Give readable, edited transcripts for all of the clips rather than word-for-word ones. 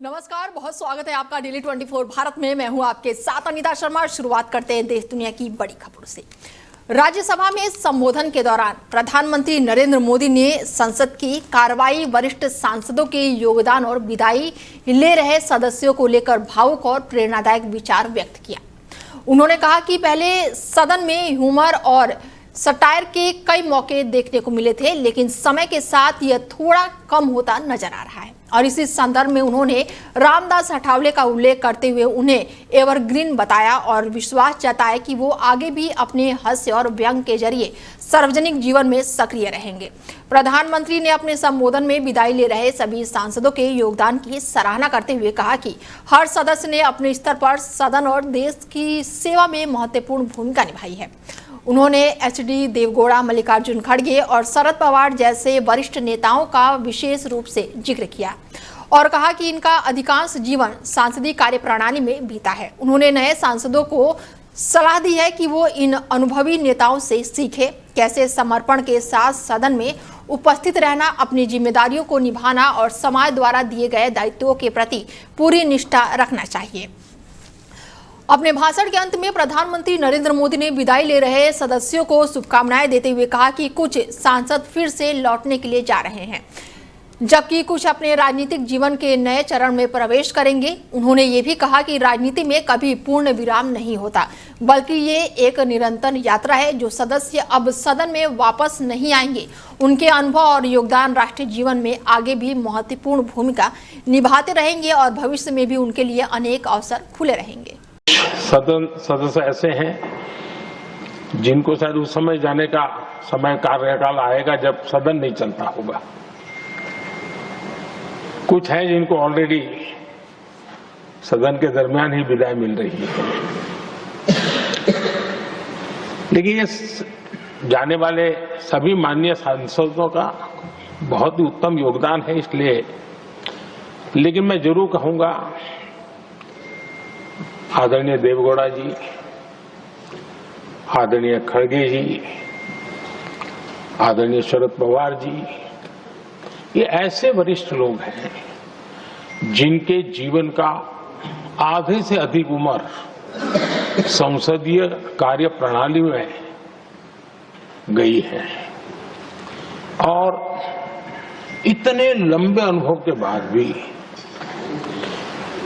नमस्कार, बहुत स्वागत है आपका डेली 24 भारत में। मैं हूं आपके साथ अनीता शर्मा। शुरुआत करते हैं देश दुनिया की बड़ी खबरों से। राज्यसभा में संबोधन के दौरान प्रधानमंत्री नरेंद्र मोदी ने संसद की कार्रवाई, वरिष्ठ सांसदों के योगदान और विदाई ले रहे सदस्यों को लेकर भावुक और प्रेरणादायक विचार व्यक्त किया। उन्होंने कहा कि पहले सदन में ह्यूमर और सटायर के कई मौके देखने को मिले थे, लेकिन समय के साथ यह थोड़ा कम होता नजर आ रहा है। और इसी संदर्भ में उन्होंने रामदास अठावले का उल्लेख करते हुए उन्हें एवरग्रीन बताया और विश्वास जताया कि वो आगे भी अपने हास्य और व्यंग के जरिए सार्वजनिक जीवन में सक्रिय रहेंगे। प्रधानमंत्री ने अपने संबोधन में विदाई ले रहे सभी सांसदों के योगदान की सराहना करते हुए कहा कि हर सदस्य ने अपने स्तर पर सदन और देश की सेवा में महत्वपूर्ण भूमिका निभाई है। उन्होंने एचडी देवगौड़ा, मल्लिकार्जुन खड़गे और शरद पवार जैसे वरिष्ठ नेताओं का विशेष रूप से जिक्र किया और कहा कि इनका अधिकांश जीवन सांसदीय कार्यप्रणाली में बीता है। उन्होंने नए सांसदों को सलाह दी है कि वो इन अनुभवी नेताओं से सीखें, कैसे समर्पण के साथ सदन में उपस्थित रहना, अपनी जिम्मेदारियों को निभाना और समाज द्वारा दिए गए दायित्वों के प्रति पूरी निष्ठा रखना चाहिए। अपने भाषण के अंत में प्रधानमंत्री नरेंद्र मोदी ने विदाई ले रहे सदस्यों को शुभकामनाएं देते हुए कहा कि कुछ सांसद फिर से लौटने के लिए जा रहे हैं, जबकि कुछ अपने राजनीतिक जीवन के नए चरण में प्रवेश करेंगे। उन्होंने ये भी कहा कि राजनीति में कभी पूर्ण विराम नहीं होता, बल्कि ये एक निरंतर यात्रा है। जो सदस्य अब सदन में वापस नहीं आएंगे, उनके अनुभव और योगदान राष्ट्रीय जीवन में आगे भी महत्वपूर्ण भूमिका निभाते रहेंगे और भविष्य में भी उनके लिए अनेक अवसर खुले रहेंगे। सदन सदस्य ऐसे हैं जिनको शायद उस समय जाने का समय कार्यकाल आएगा जब सदन नहीं चलता होगा। कुछ हैं जिनको ऑलरेडी सदन के दरमियान ही विदाई मिल रही है, लेकिन ये जाने वाले सभी माननीय सांसदों का बहुत ही उत्तम योगदान है। इसलिए लेकिन मैं जरूर कहूंगा, आदरणीय देवगौड़ा जी, आदरणीय खड़गे जी, आदरणीय शरद पवार जी, ये ऐसे वरिष्ठ लोग हैं जिनके जीवन का आधे से अधिक उम्र संसदीय कार्य प्रणाली में गई है और इतने लंबे अनुभव के बाद भी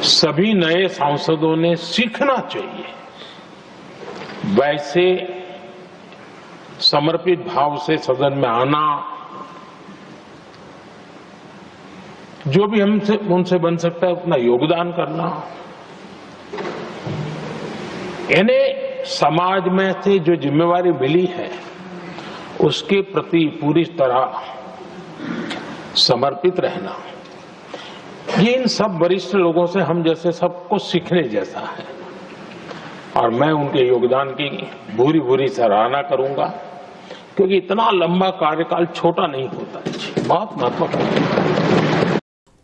सभी नए सांसदों ने सीखना चाहिए वैसे समर्पित भाव से सदन में आना, जो भी हमसे उनसे बन सकता है उतना योगदान करना, इन्हें समाज में से जो जिम्मेवारी मिली है उसके प्रति पूरी तरह समर्पित रहना, ये इन सब वरिष्ठ लोगों से हम जैसे सबको सीखने जैसा है और मैं उनके योगदान की भूरी भूरी सराहना करूंगा, क्योंकि इतना लंबा कार्यकाल छोटा नहीं होता, बहुत महत्वपूर्ण।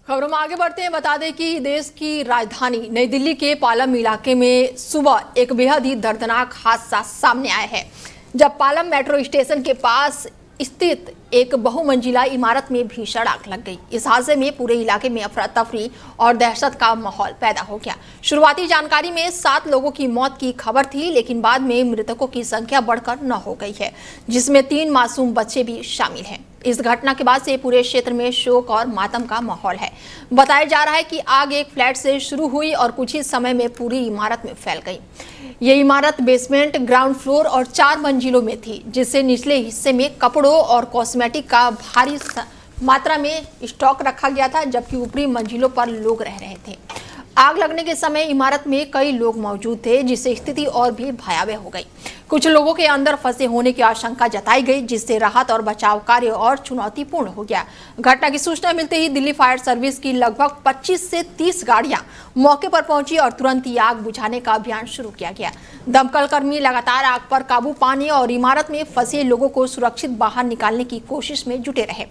खबरों में आगे बढ़ते हैं। बता दें कि देश की राजधानी नई दिल्ली के पालम इलाके में सुबह एक बेहद ही दर्दनाक हादसा सामने आया है, जब पालम मेट्रो स्टेशन के पास स्थित एक बहुमंजिला इमारत में भीषण आग लग गई। इस हादसे में पूरे इलाके में अफरा तफरी और दहशत का माहौल पैदा हो गया। शुरुआती जानकारी में 7 लोगों की मौत की खबर थी, लेकिन बाद में मृतकों की संख्या बढ़कर 9 हो गई है, जिसमें 3 मासूम बच्चे भी शामिल हैं। इस घटना के बाद से पूरे क्षेत्र में शोक और मातम का माहौल है। बताया जा रहा है कि आग एक फ्लैट से शुरू हुई और कुछ ही समय में पूरी इमारत में फैल गई। ये इमारत बेसमेंट, ग्राउंड फ्लोर और 4 मंजिलों में थी, जिससे निचले हिस्से में कपड़ों और कॉस्मेटिक का भारी मात्रा में स्टॉक रखा गया था, जबकि ऊपरी मंजिलों पर लोग रह रहे थे। आग लगने के समय इमारत में कई लोग मौजूद थे, जिससे स्थिति और भी भयावह हो गई। कुछ लोगों के अंदर फंसे होने की आशंका जताई गई, जिससे राहत और बचाव कार्य और चुनौतीपूर्ण हो गया। घटना की सूचना मिलते ही दिल्ली फायर सर्विस की लगभग 25 से 30 गाड़ियां मौके पर पहुंची और तुरंत ही आग बुझाने का अभियान शुरू किया गया। दमकल कर्मी लगातार आग पर काबू पाने और इमारत में फंसे लोगों को सुरक्षित बाहर निकालने की कोशिश में जुटे रहे।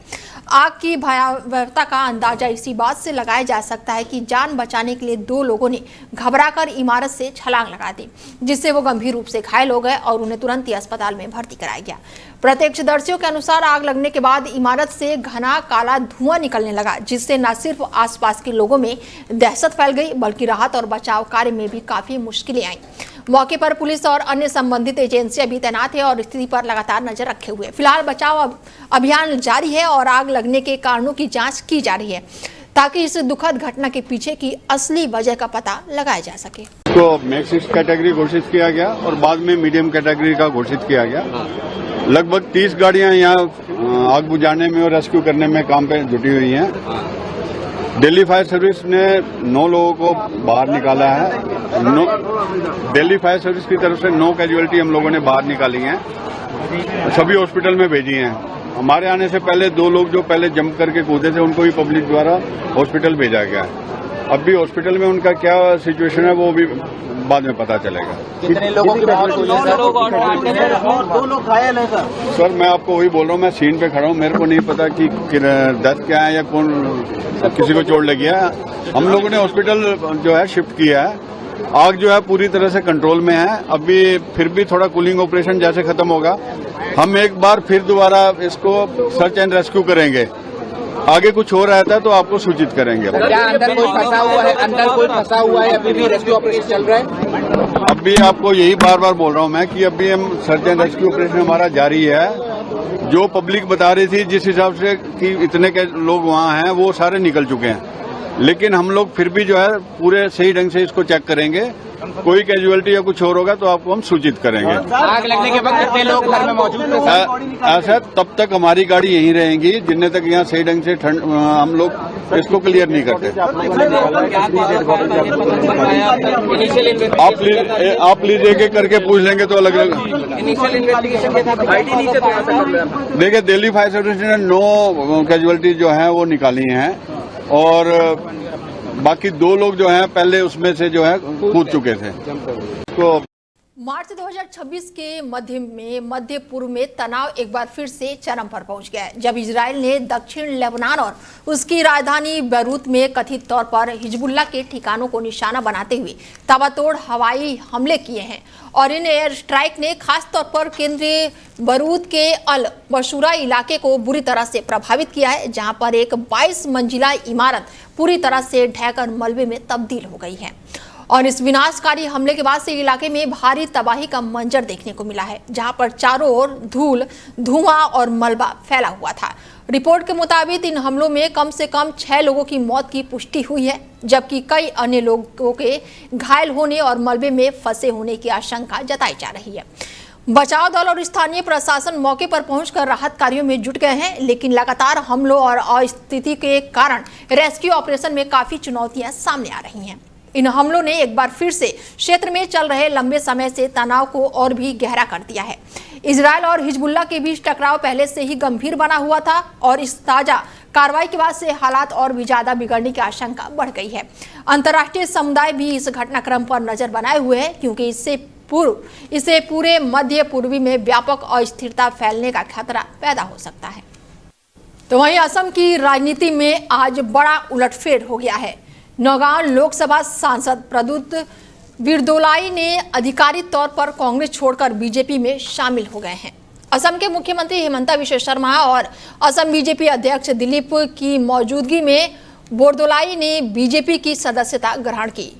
आग की भयावहता का अंदाजा इसी बात से लगाया जा सकता है कि जान बचाने के लिए 2 लोगों ने घबराकर इमारत से छलांग लगा दी, जिससे वो गंभीर रूप से घायल हो गए और उन्हें तुरंत ही अस्पताल में भर्ती कराया गया। प्रत्यक्षदर्शियों के अनुसार आग लगने के बाद इमारत से घना काला धुआं निकलने लगा, जिससे न सिर्फ आसपास के लोगों में दहशत फैल गई बल्कि राहत और बचाव कार्य में भी काफी मुश्किलें आईं। मौके पर पुलिस और अन्य संबंधित एजेंसियां भी तैनात है और स्थिति पर लगातार नजर रखे हुए। फिलहाल बचाव अभियान जारी है और आग लगने के कारणों की जांच की जा रही है ताकि इस दुखद घटना के पीछे की असली वजह का पता लगाया जा सके। तो मैक्स 6 कैटेगरी घोषित किया गया और बाद में मीडियम कैटेगरी का घोषित किया गया। लगभग 30 गाड़ियां यहाँ आग बुझाने में और रेस्क्यू करने में काम पे जुटी हुई हैं। दिल्ली फायर सर्विस ने 9 लोगों को बाहर निकाला है। दिल्ली फायर सर्विस की तरफ से 9 कैजुअलिटी हम लोगों ने बाहर निकाली हैं, सभी हॉस्पिटल में भेजी हैं। हमारे आने से पहले 2 लोग जो पहले जंप करके कूदे थे उनको भी पब्लिक द्वारा हॉस्पिटल भेजा गया है। अब भी हॉस्पिटल में उनका क्या सिचुएशन है वो भी बाद में पता चलेगा। कितने लोगों की मौत हुई है? 2 लोग घायल हैं सर। मैं आपको वही बोल रहा हूँ, मैं सीन पे खड़ा हूँ, मेरे को नहीं पता कि डेथ क्या है या कौन किसी को चोट लगी है। हम लोगों ने हॉस्पिटल जो है शिफ्ट किया है। आग जो है पूरी तरह से कंट्रोल में है। अभी फिर भी थोड़ा कूलिंग ऑपरेशन जैसे खत्म होगा हम एक बार फिर दोबारा इसको सर्च एंड रेस्क्यू करेंगे। आगे कुछ हो रहता है तो आपको सूचित करेंगे। क्या अंदर कोई फंसा हुआ है? अंदर कोई फंसा हुआ है? अभी भी रेस्क्यू ऑपरेशन चल रहा है? अभी आपको यही बार बार बोल रहा हूँ मैं कि अभी हम सर्च एंड रेस्क्यू ऑपरेशन हमारा जारी है। जो पब्लिक बता रही थी जिस हिसाब से कि इतने के लोग वहाँ हैं वो सारे निकल चुके हैं, लेकिन हम लोग फिर भी जो है पूरे सही ढंग से इसको चेक करेंगे। कोई कैजुअलिटी या कुछ और होगा तो आपको हम सूचित करेंगे। आग लगने के बाद कितने लोग घर में मौजूद थे? ऐसा तब तक हमारी गाड़ी यहीं रहेंगी जितने तक यहाँ सही ढंग से हम लोग इसको क्लियर नहीं करते। आप प्लीज एक करके पूछ लेंगे तो अलग अलग। देखिए दिल्ली फायर सर्विस ने 9 कैजुअलिटी जो है वो निकाली हैं और बाकी 2 लोग जो हैं पहले उसमें से जो है कूद चुके थे। तो मार्च 2026 के मध्य पूर्व में तनाव एक बार फिर से चरम पर पहुंच गया है, जब इजराइल ने दक्षिण लेबनान और उसकी राजधानी बैरूत में कथित तौर पर हिजबुल्लाह के ठिकानों को निशाना बनाते हुए ताबड़तोड़ हवाई हमले किए हैं। और इन एयर स्ट्राइक ने खास तौर पर केंद्रीय बैरूत के अल मशूरा इलाके को बुरी तरह से प्रभावित किया है, जहां पर एक 22 मंजिला इमारत पूरी तरह से ढहकर मलबे में तब्दील हो गई है। और इस विनाशकारी हमले के बाद से इलाके में भारी तबाही का मंजर देखने को मिला है, जहां पर चारों ओर धूल, धुआं और मलबा फैला हुआ था। रिपोर्ट के मुताबिक इन हमलों में कम से कम 6 लोगों की मौत की पुष्टि हुई है, जबकि कई अन्य लोगों के घायल होने और मलबे में फंसे होने की आशंका जताई जा रही है। बचाव दल और स्थानीय प्रशासन मौके पर पहुंचकर राहत कार्यों में जुट गए हैं, लेकिन लगातार हमलों और अस्थिति के कारण रेस्क्यू ऑपरेशन में काफी चुनौतियां सामने आ रही हैं। इन हमलों ने एक बार फिर से क्षेत्र में चल रहे लंबे समय से तनाव को और भी गहरा कर दिया है। इजरायल और हिजबुल्लाह के बीच टकराव पहले से ही गंभीर बना हुआ था और इस ताजा कार्रवाई के बाद से हालात और भी ज्यादा बिगड़ने की आशंका बढ़ गई है। अंतर्राष्ट्रीय समुदाय भी इस घटनाक्रम पर नजर बनाए हुए है, क्योंकि इससे पूरे मध्य पूर्वी में व्यापक अस्थिरता फैलने का खतरा पैदा हो सकता है। तो वहीं असम की राजनीति में आज बड़ा उलटफेर हो गया है। नौगांव लोकसभा सांसद प्रद्युत बिरदोलाई ने आधिकारिक तौर पर कांग्रेस छोड़कर बीजेपी में शामिल हो गए हैं। असम के मुख्यमंत्री हिमंता बिश्व शर्मा और असम बीजेपी अध्यक्ष दिलीप की मौजूदगी में बोरदोलाई ने बीजेपी की सदस्यता ग्रहण की।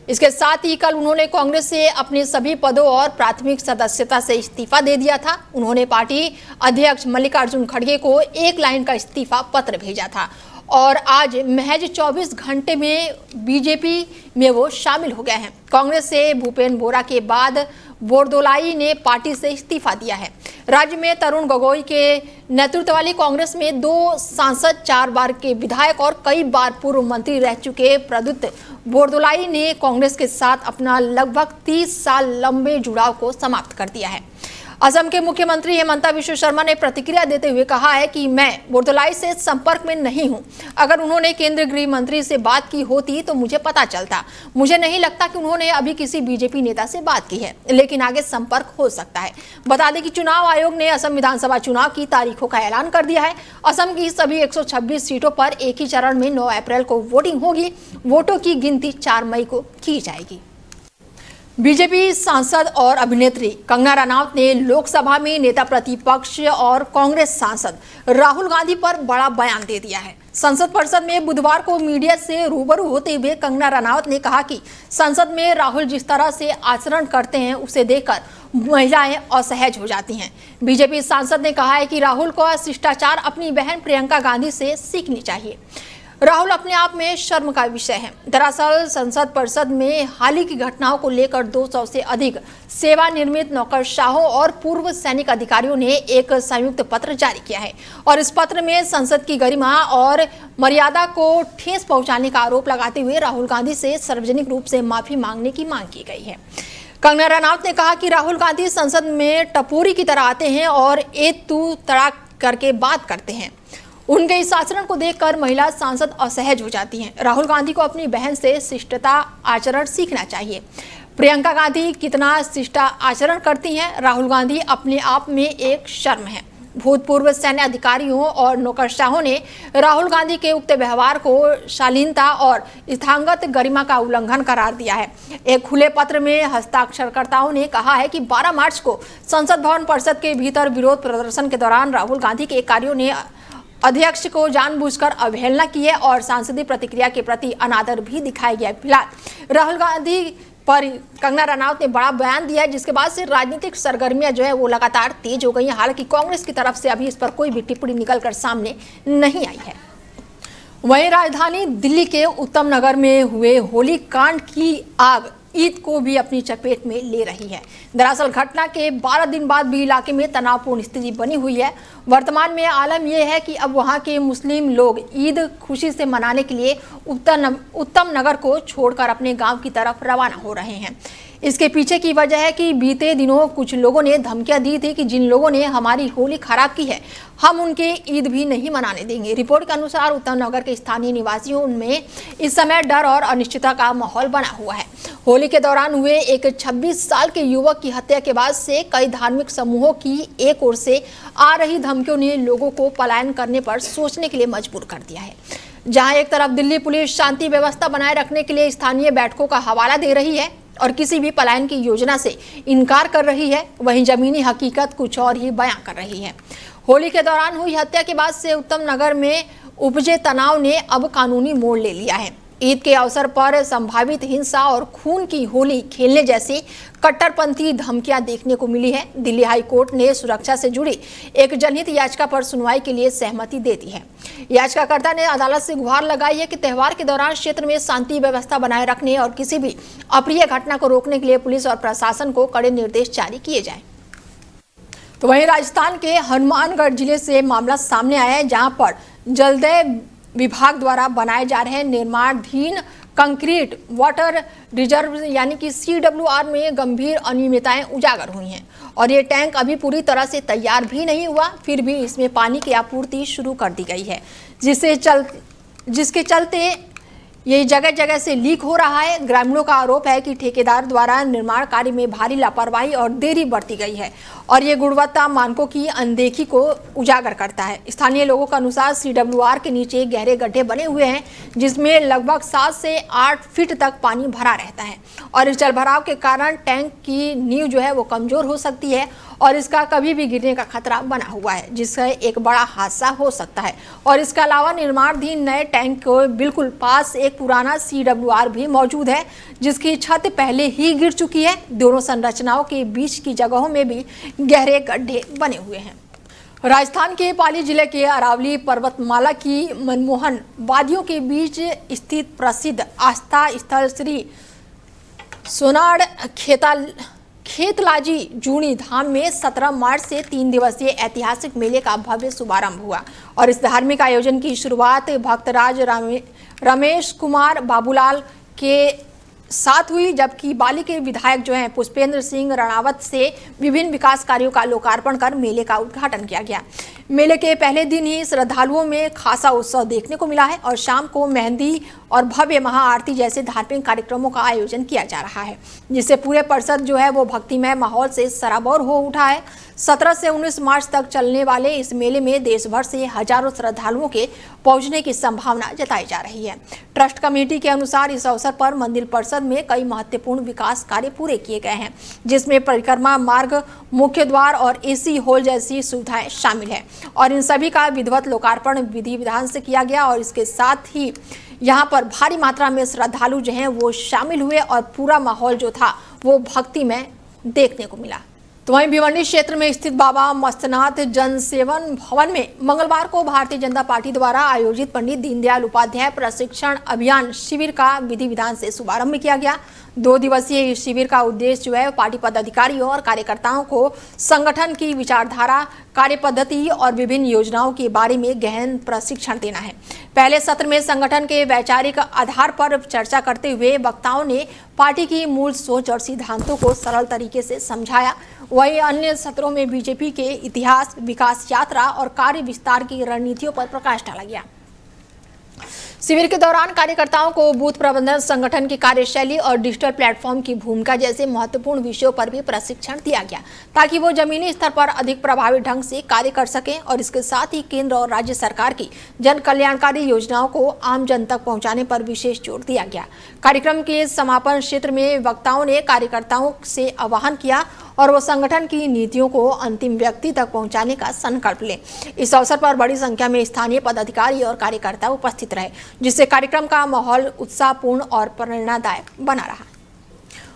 इसके साथ ही कल उन्होंने कांग्रेस से अपने सभी पदों और प्राथमिक सदस्यता से इस्तीफा दे दिया था। उन्होंने पार्टी अध्यक्ष मल्लिकार्जुन खड़गे को 1 लाइन का इस्तीफा पत्र भेजा था और आज महज 24 घंटे में बीजेपी में वो शामिल हो गए हैं। कांग्रेस से भूपेन बोरा के बाद बोरदोलाई ने पार्टी से इस्तीफा दिया है। राज्य में तरुण गोगोई के नेतृत्व वाली कांग्रेस में 2 सांसद, 4 बार के विधायक और कई बार पूर्व मंत्री रह चुके प्रद्युत बोरदोलाई ने कांग्रेस के साथ अपना लगभग 30 साल लंबे जुड़ाव को समाप्त कर दिया है। असम के मुख्यमंत्री हेमंता बिश्व शर्मा ने प्रतिक्रिया देते हुए कहा है कि मैं बोरदोलाई से संपर्क में नहीं हूं। अगर उन्होंने केंद्रीय गृह मंत्री से बात की होती तो मुझे पता चलता। मुझे नहीं लगता कि उन्होंने अभी किसी बीजेपी नेता से बात की है, लेकिन आगे संपर्क हो सकता है। बता दें कि चुनाव आयोग ने असम विधानसभा चुनाव की तारीखों का ऐलान कर दिया है। असम की सभी 126 सीटों पर एक ही चरण में 9 अप्रैल को वोटिंग होगी। वोटों की गिनती 4 मई को की जाएगी। बीजेपी सांसद और अभिनेत्री कंगना रनौत ने लोकसभा में नेता प्रतिपक्ष और कांग्रेस सांसद राहुल गांधी पर बड़ा बयान दे दिया है। संसद परिषद में बुधवार को मीडिया से रूबरू होते हुए कंगना रनौत ने कहा कि संसद में राहुल जिस तरह से आचरण करते हैं उसे देखकर महिलाएं असहज हो जाती हैं। बीजेपी सांसद ने कहा है कि राहुल को शिष्टाचार अपनी बहन प्रियंका गांधी से सीखनी चाहिए। राहुल अपने आप में शर्म का विषय है। दरअसल संसद परिषद में हाल ही की घटनाओं को लेकर 200 से अधिक सेवानिवृत्त नौकरशाहों और पूर्व सैनिक अधिकारियों ने एक संयुक्त पत्र जारी किया है और इस पत्र में संसद की गरिमा और मर्यादा को ठेस पहुंचाने का आरोप लगाते हुए राहुल गांधी से सार्वजनिक रूप से माफी मांगने की मांग की गई है। कंगना रनौत ने कहा कि राहुल गांधी संसद में टपोरी की तरह आते हैं और तू तड़ाक करके बात करते हैं। उनके इस आचरण को देखकर महिला सांसद असहज हो जाती हैं। राहुल गांधी को अपनी बहन से शिष्टता आचरण सीखना चाहिए। प्रियंका गांधी कितना शिष्टा आचरण करती हैं। राहुल गांधी अपने आप में एक शर्म है। भूतपूर्व सैन्य अधिकारियों और नौकरशाहों ने राहुल गांधी के उक्त व्यवहार को शालीनता और स्थानगत गरिमा का उल्लंघन करार दिया है। एक खुले पत्र में हस्ताक्षरकर्ताओं ने कहा है कि 12 मार्च को संसद भवन परिषद के भीतर विरोध प्रदर्शन के दौरान राहुल गांधी के कार्यों ने अध्यक्ष को जानबूझकर अवहेलना की है और सांसदीय प्रतिक्रिया के प्रति अनादर भी दिखाया गया। फिलहाल राहुल गांधी पर कंगना रनौत ने बड़ा बयान दिया है, जिसके बाद से राजनीतिक सरगर्मियां जो है वो लगातार तेज हो गई हैं। हालांकि कांग्रेस की तरफ से अभी इस पर कोई भी टिप्पणी निकलकर सामने नहीं आई है। वहीं राजधानी दिल्ली के उत्तम नगर में हुए होली कांड की आग ईद को भी अपनी चपेट में ले रही है। दरअसल घटना के 12 दिन बाद भी इलाके में तनावपूर्ण स्थिति बनी हुई है। वर्तमान में आलम यह है कि अब वहां के मुस्लिम लोग ईद खुशी से मनाने के लिए उत्तम नगर को छोड़कर अपने गांव की तरफ रवाना हो रहे हैं। इसके पीछे की वजह है कि बीते दिनों कुछ लोगों ने धमकियां दी थी कि जिन लोगों ने हमारी होली खराब की है हम उनके ईद भी नहीं मनाने देंगे। रिपोर्ट के अनुसार उत्तम नगर के स्थानीय निवासियों में इस समय डर और अनिश्चितता का माहौल बना हुआ है। होली के दौरान हुए एक 26 साल के युवक की हत्या के बाद से कई धार्मिक समूहों की एक ओर से आ रही धमकियों ने लोगों को पलायन करने पर सोचने के लिए मजबूर कर दिया है। जहां एक तरफ दिल्ली पुलिस शांति व्यवस्था बनाए रखने के लिए स्थानीय बैठकों का हवाला दे रही है और किसी भी पलायन की योजना से इनकार कर रही है, वहीं जमीनी हकीकत कुछ और ही बयां कर रही है। होली के दौरान हुई हत्या के बाद से उत्तम नगर में उपजे तनाव ने अब कानूनी मोड़ ले लिया है। ईद के अवसर पर संभावित हिंसा और खून की होली खेलने जैसी कट्टरपंथी धमकियां देखने को मिली है। दिल्ली हाई कोर्ट ने सुरक्षा से जुड़ी एक जनहित याचिका पर सुनवाई के लिए सहमति दे दी है। याचिकाकर्ता ने अदालत से गुहार लगाई है कि त्योहार के दौरान क्षेत्र में शांति व्यवस्था बनाए रखने और किसी भी अप्रिय घटना को रोकने के लिए पुलिस और प्रशासन को कड़े निर्देश जारी किए जाए। तो वहीं राजस्थान के हनुमानगढ़ जिले से मामला सामने आया है, जहां पर जलदाय विभाग द्वारा बनाए जा रहे निर्माणाधीन कंक्रीट वाटर रिजर्व यानी कि CWR में गंभीर अनियमितताएं उजागर हुई हैं और ये टैंक अभी पूरी तरह से तैयार भी नहीं हुआ, फिर भी इसमें पानी की आपूर्ति शुरू कर दी गई है, जिसके चलते ये जगह जगह से लीक हो रहा है। ग्रामीणों का आरोप है कि ठेकेदार द्वारा निर्माण कार्य में भारी लापरवाही और देरी बरती गई है और ये गुणवत्ता मानकों की अनदेखी को उजागर करता है। स्थानीय लोगों के अनुसार CWR के नीचे गहरे गड्ढे बने हुए हैं, जिसमें लगभग 7 से 8 फीट तक पानी भरा रहता है और इस जलभराव के कारण टैंक की नींव जो है वो कमजोर हो सकती है और इसका कभी भी गिरने का खतरा बना हुआ है, जिससे एक बड़ा हादसा हो सकता है। और इसके अलावा निर्माणाधीन नए टैंक के बिल्कुल पास एक पुराना CWR भी मौजूद है, जिसकी छत पहले ही गिर चुकी है। दोनों संरचनाओं के बीच की जगहों में भी गहरे गड्ढे बने हुए हैं। राजस्थान के पाली जिले के अरावली पर्वतमाला की मनमोहन वादियों के बीच स्थित प्रसिद्ध आस्था स्थल श्री सोनाड़ खेतलाजी जूनी धाम में 17 मार्च से 3 दिवसीय ऐतिहासिक मेले का भव्य शुभारंभ हुआ और इस धार्मिक आयोजन की शुरुआत भक्तराज रमेश कुमार बाबूलाल के साथ हुई, जबकि बाली के विधायक जो हैं पुष्पेंद्र सिंह रणावत से विभिन्न विकास कार्यों का लोकार्पण कर मेले का उद्घाटन किया गया। मेले के पहले दिन ही श्रद्धालुओं में खासा उत्साह देखने को मिला है और शाम को मेहंदी और भव्य महाआरती जैसे धार्मिक कार्यक्रमों का आयोजन किया जा रहा है, जिससे पूरे परिसर जो है वो भक्तिमय माहौल से सराबोर हो उठा है। 17 से 19 मार्च तक चलने वाले इस मेले में देश भर से हजारों श्रद्धालुओं के पहुंचने की संभावना जताई जा रही है। ट्रस्ट कमेटी के अनुसार इस अवसर पर मंदिर परिसर में कई महत्वपूर्ण विकास कार्य पूरे किए गए हैं, जिसमें परिक्रमा मार्ग, मुख्य द्वार और एसी हॉल जैसी सुविधाएं शामिल है और इन सभी का विधिवत लोकार्पण विधि विधान से किया गया और इसके साथ ही यहाँ पर भारी मात्रा में श्रद्धालु जो हैं वो शामिल हुए और पूरा माहौल जो था वो भक्ति में देखने को मिला। तो वहीं भिवंडी क्षेत्र में स्थित बाबा मस्तनाथ जनसेवन भवन में मंगलवार को भारतीय जनता पार्टी द्वारा आयोजित पंडित दीनदयाल उपाध्याय प्रशिक्षण अभियान शिविर का विधि विधान से शुभारंभ किया गया। 2 दिवसीय इस शिविर का उद्देश्य जो है पार्टी पदाधिकारियों और कार्यकर्ताओं को संगठन की विचारधारा, कार्य पद्धति और विभिन्न योजनाओं के बारे में गहन प्रशिक्षण देना है। पहले सत्र में संगठन के वैचारिक आधार पर चर्चा करते हुए वक्ताओं ने पार्टी की मूल सोच और सिद्धांतों को सरल तरीके से समझाया। वहीं अन्य सत्रों में बीजेपी के इतिहास, विकास यात्रा और कार्य विस्तार की रणनीतियों पर प्रकाश डाला गया। शिविर के दौरान कार्यकर्ताओं को बूथ प्रबंधन, संगठन की कार्यशैली और डिजिटल प्लेटफॉर्म की भूमिका जैसे महत्वपूर्ण विषयों पर भी प्रशिक्षण दिया गया, ताकि वो जमीनी स्तर पर अधिक प्रभावी ढंग से कार्य कर सकें और इसके साथ ही केंद्र और राज्य सरकार की जन कल्याणकारी योजनाओं को आम जन तक पहुंचाने पर विशेष जोर दिया गया। कार्यक्रम के समापन क्षेत्र में वक्ताओं ने कार्यकर्ताओं से आह्वान किया और वो संगठन की नीतियों को अंतिम व्यक्ति तक पहुंचाने का संकल्प लें। इस अवसर पर बड़ी संख्या में स्थानीय पदाधिकारी और कार्यकर्ता उपस्थित रहे, जिससे कार्यक्रम का माहौल उत्साहपूर्ण और प्रेरणादायक बना रहा।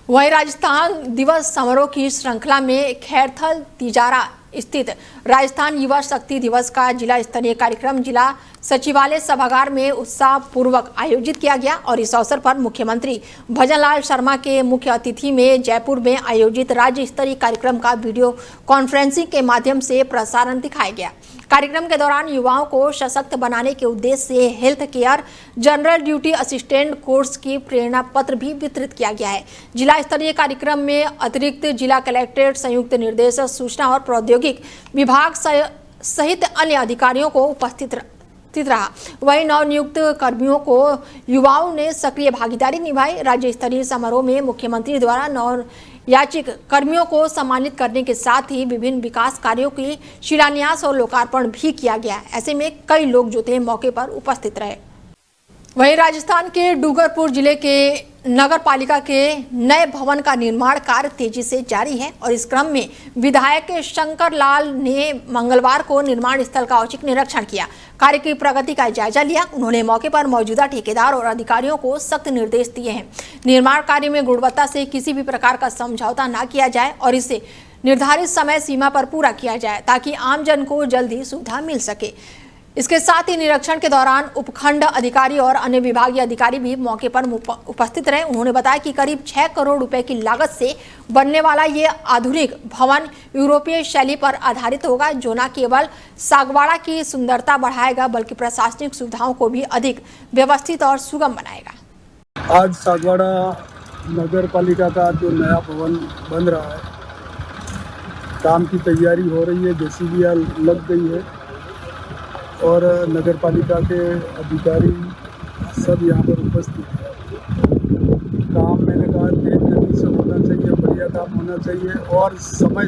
वहीं राजस्थान दिवस समारोह की श्रृंखला में खैरथल तिजारा स्थित राजस्थान युवा शक्ति दिवस का जिला स्तरीय कार्यक्रम जिला सचिवालय सभागार में उत्साह पूर्वक आयोजित किया गया और इस अवसर पर मुख्यमंत्री भजनलाल शर्मा के मुख्य अतिथि में जयपुर में आयोजित राज्य स्तरीय कार्यक्रम का वीडियो कॉन्फ्रेंसिंग के माध्यम से प्रसारण दिखाया गया। कार्यक्रम के दौरान युवाओं को सशक्त बनाने के उद्देश्य से health care general duty assistant course की प्रेरणा पत्र भी वितरित किया गया है। जिला स्तरीय कार्यक्रम में अतिरिक्त जिला कलेक्ट्रेट, संयुक्त निर्देशक सूचना और प्रौद्योगिक विभाग सहित अन्य अधिकारियों को उपस्थित रहा। वहीं नवनियुक्त कर्मियों को युवाओं ने सक्रिय भागीदारी निभाई। राज्य स्तरीय समारोह में मुख्यमंत्री द्वारा नवयाचिक कर्मियों को सम्मानित करने के साथ ही विभिन्न विकास कार्यों की शिलान्यास और लोकार्पण भी किया गया। ऐसे में कई लोग जो थे मौके पर उपस्थित रहे। वहीं राजस्थान के डूंगरपुर जिले के नगर पालिका के नए भवन का निर्माण कार्य तेजी से जारी है और इस क्रम में विधायक शंकर लाल ने मंगलवार को निर्माण स्थल का औचक निरीक्षण किया, कार्य की प्रगति का जायजा लिया। उन्होंने मौके पर मौजूदा ठेकेदार और अधिकारियों को सख्त निर्देश दिए हैं। निर्माण कार्य में गुणवत्ता से किसी भी प्रकार का समझौता न किया जाए और इसे निर्धारित समय सीमा पर पूरा किया जाए, ताकि आमजन को जल्दी सुविधा मिल सके। इसके साथ ही निरीक्षण के दौरान उपखंड अधिकारी और अन्य विभागीय अधिकारी भी मौके पर उपस्थित रहे। उन्होंने बताया कि करीब 6 करोड़ रुपए की लागत से बनने वाला ये आधुनिक भवन यूरोपीय शैली पर आधारित होगा, जो न केवल सागवाड़ा की सुंदरता बढ़ाएगा बल्कि प्रशासनिक सुविधाओं को भी अधिक व्यवस्थित और सुगम बनाएगा। आज सागवाड़ा नगर पालिका का जो नया भवन बन रहा है, काम की तैयारी हो रही है, जेसीबी लग गई है और नगर पालिका के अधिकारी सब यहाँ पर उपस्थित हैं। काम मैंने कहा तेज गति से होना चाहिए, बढ़िया काम होना चाहिए और समय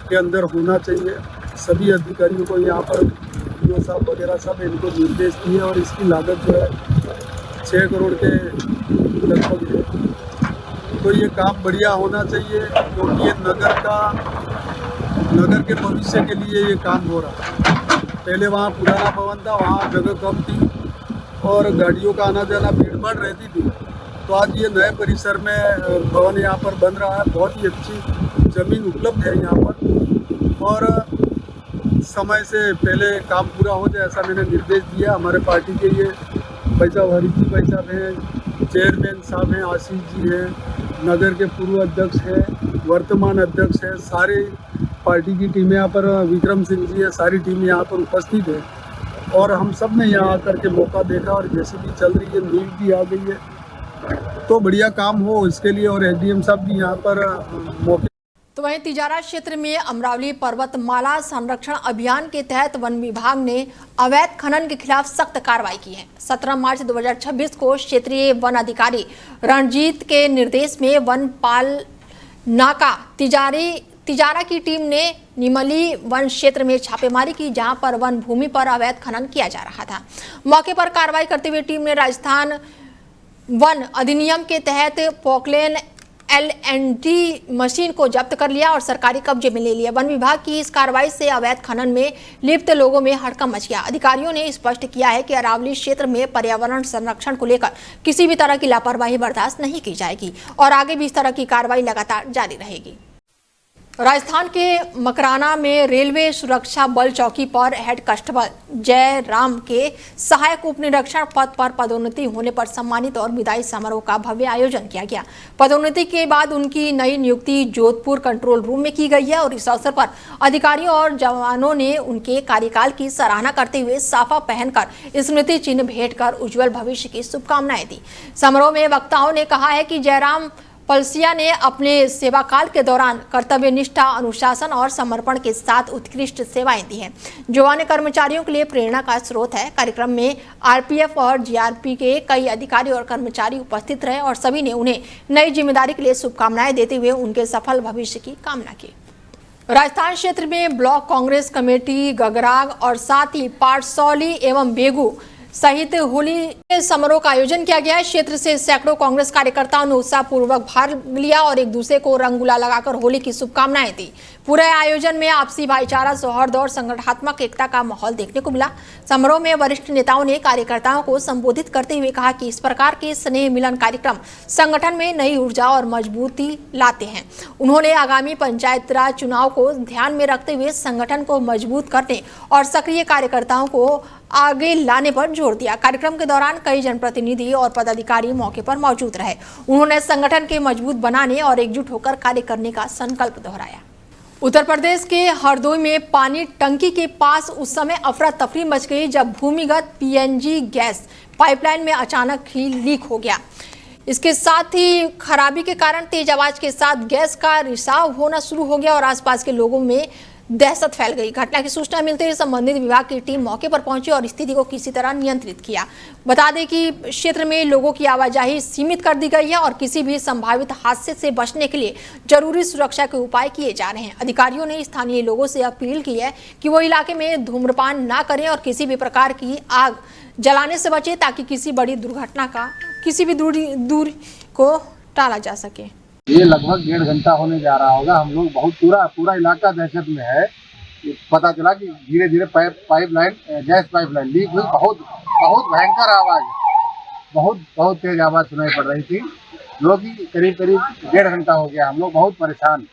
के अंदर होना चाहिए। सभी अधिकारियों को यहाँ पर वीडियो साहब वगैरह सब इनको निर्देश दिए और इसकी लागत जो है 6 करोड़ के लगभग है। तो ये काम बढ़िया होना चाहिए क्योंकि ये नगर के भविष्य के लिए ये काम हो रहा है। पहले वहाँ पुराना भवन था, वहाँ जगह कम थी और गाड़ियों का आना जाना भीड़ भाड़ रहती थी। तो आज ये नए परिसर में भवन यहाँ पर बन रहा है। बहुत ही अच्छी ज़मीन उपलब्ध है यहाँ पर और समय से पहले काम पूरा हो जाए ऐसा मैंने निर्देश दिया। हमारे पार्टी के ये भाई साहब हरिजी भाई साहब हैं, चेयरमैन साहब हैं, आशीष जी हैं, नगर के पूर्व अध्यक्ष हैं, वर्तमान अध्यक्ष हैं, सारे पार्टी की टीम यहाँ पर, विक्रम सिंह जी है, सारी टीम यहाँ पर उपस्थित है और हम सब ने यहाँ आकर के मौका देखा और जैसे भी चल रही है नींव भी आ गई है। तो बढ़िया काम हो इसके लिए, और एसडीएम साहब भी यहाँ पर मौके। तो वहीं तिजारा क्षेत्र में अमरावली पर्वतमाला संरक्षण अभियान के तहत वन विभाग ने अवैध खनन के खिलाफ सख्त कार्रवाई की है। 17 मार्च 2026 को क्षेत्रीय वन अधिकारी रणजीत के निर्देश में वनपाल नाका तिजारा की टीम ने निमली वन क्षेत्र में छापेमारी की, जहां पर वन भूमि पर अवैध खनन किया जा रहा था। मौके पर कार्रवाई करते हुए टीम ने राजस्थान वन अधिनियम के तहत पोकलेन LND मशीन को जब्त कर लिया और सरकारी कब्जे में ले लिया। वन विभाग की इस कार्रवाई से अवैध खनन में लिप्त लोगों में हड़कंप मच गया। अधिकारियों ने स्पष्ट किया है कि अरावली क्षेत्र में पर्यावरण संरक्षण को लेकर किसी भी तरह की लापरवाही बर्दाश्त नहीं की जाएगी और आगे भी इस तरह की कार्रवाई लगातार जारी रहेगी। राजस्थान के मकराना में रेलवे सुरक्षा बल चौकी पर हेड कांस्टेबल जयराम के सहायक उप निरीक्षण पद पर पदोन्नति होने पर सम्मानित और विदाई समारोह का भव्य आयोजन किया गया। पदोन्नति के बाद उनकी नई नियुक्ति जोधपुर कंट्रोल रूम में की गई है और इस अवसर पर अधिकारियों और जवानों ने उनके कार्यकाल की सराहना करते हुए साफा पहनकर स्मृति चिन्ह भेंट कर उज्जवल भविष्य की शुभकामनाएं दी। समारोह में वक्ताओं ने कहा है कि जयराम पलसिया ने अपने सेवा काल के दौरान कर्तव्य निष्ठा, अनुशासन और समर्पण के साथ उत्कृष्ट सेवाएं दी हैं, जो अन्य कर्मचारियों के लिए प्रेरणा का स्रोत है। कार्यक्रम में आरपीएफ और जीआरपी के कई अधिकारी और कर्मचारी उपस्थित रहे और सभी ने उन्हें नई जिम्मेदारी के लिए शुभकामनाएं देते हुए उनके सफल भविष्य की कामना की। राजस्थान क्षेत्र में ब्लॉक कांग्रेस कमेटी गगराग और साथ ही पाटसौली एवं बेगू सहित होली समारोह का आयोजन किया गया है। क्षेत्र से सैकड़ों कांग्रेस कार्यकर्ताओं ने उत्साहपूर्वक भाग लिया और एक दूसरे को रंग गुलाल लगाकर होली की शुभकामनाएं दी। पूरे आयोजन में आपसी भाईचारा, सौहार्द और संगठनात्मक एकता का माहौल देखने को मिला। समारोह में वरिष्ठ नेताओं ने कार्यकर्ताओं को संबोधित करते हुए कहा कि इस प्रकार के स्नेह मिलन कार्यक्रम संगठन में नई ऊर्जा और मजबूती लाते हैं। उन्होंने आगामी पंचायत राज चुनाव को ध्यान में रखते हुए संगठन को मजबूत करने और सक्रिय कार्यकर्ताओं को आगे लाने पर जोर दिया। कार्यक्रम के दौरान कई जनप्रतिनिधि और पदाधिकारी मौके पर मौजूद रहे। उन्होंने संगठन के मजबूत बनाने और एकजुट होकर कार्य करने का संकल्प दोहराया। उत्तर प्रदेश के हरदोई में पानी टंकी के पास उस समय अफरा तफरी मच गई जब भूमिगत पीएनजी गैस पाइपलाइन में अचानक ही लीक हो गया। इसके साथ ही खराबी के कारण तेज आवाज के साथ गैस का रिसाव होना शुरू हो गया और आसपास के लोगों में दहशत फैल गई। घटना की सूचना मिलते ही संबंधित विभाग की टीम मौके पर पहुंची और स्थिति को किसी तरह नियंत्रित किया। बता दें कि क्षेत्र में लोगों की आवाजाही सीमित कर दी गई है और किसी भी संभावित हादसे से बचने के लिए जरूरी सुरक्षा के उपाय किए जा रहे हैं। अधिकारियों ने स्थानीय लोगों से अपील की है कि वो इलाके में धूम्रपान ना करें और किसी भी प्रकार की आग जलाने से बचे, ताकि किसी बड़ी दुर्घटना का किसी भी दूरी को टाला जा सके। ये लगभग 1.5 घंटा होने जा रहा होगा। हम लोग बहुत पूरा इलाका दहशत में है। पता चला कि धीरे धीरे गैस पाइपलाइन लीक हुई। बहुत भयंकर आवाज, बहुत तेज आवाज सुनाई पड़ रही थी। लोग करीब 1.5 घंटा हो गया। हम लोग बहुत परेशान।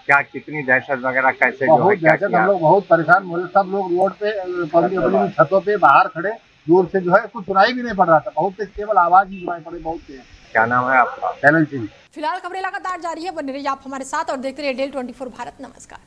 क्या कितनी दहशत वगैरह कैसे बहुत दहशत, हम लोग बहुत परेशान। सब लोग रोड पे अपनी छतों पे बाहर खड़े, दूर से जो है कुछ सुनाई भी नहीं पड़ रहा था। बहुत तेज, केवल आवाज ही सुनाई पड़ी, बहुत तेज। क्या नाम है आपका? चैनल सिंह। फिलहाल खबरें लगातार जारी है, बने रहिए आप हमारे साथ और देखते रहिए डेल 24 भारत। नमस्कार।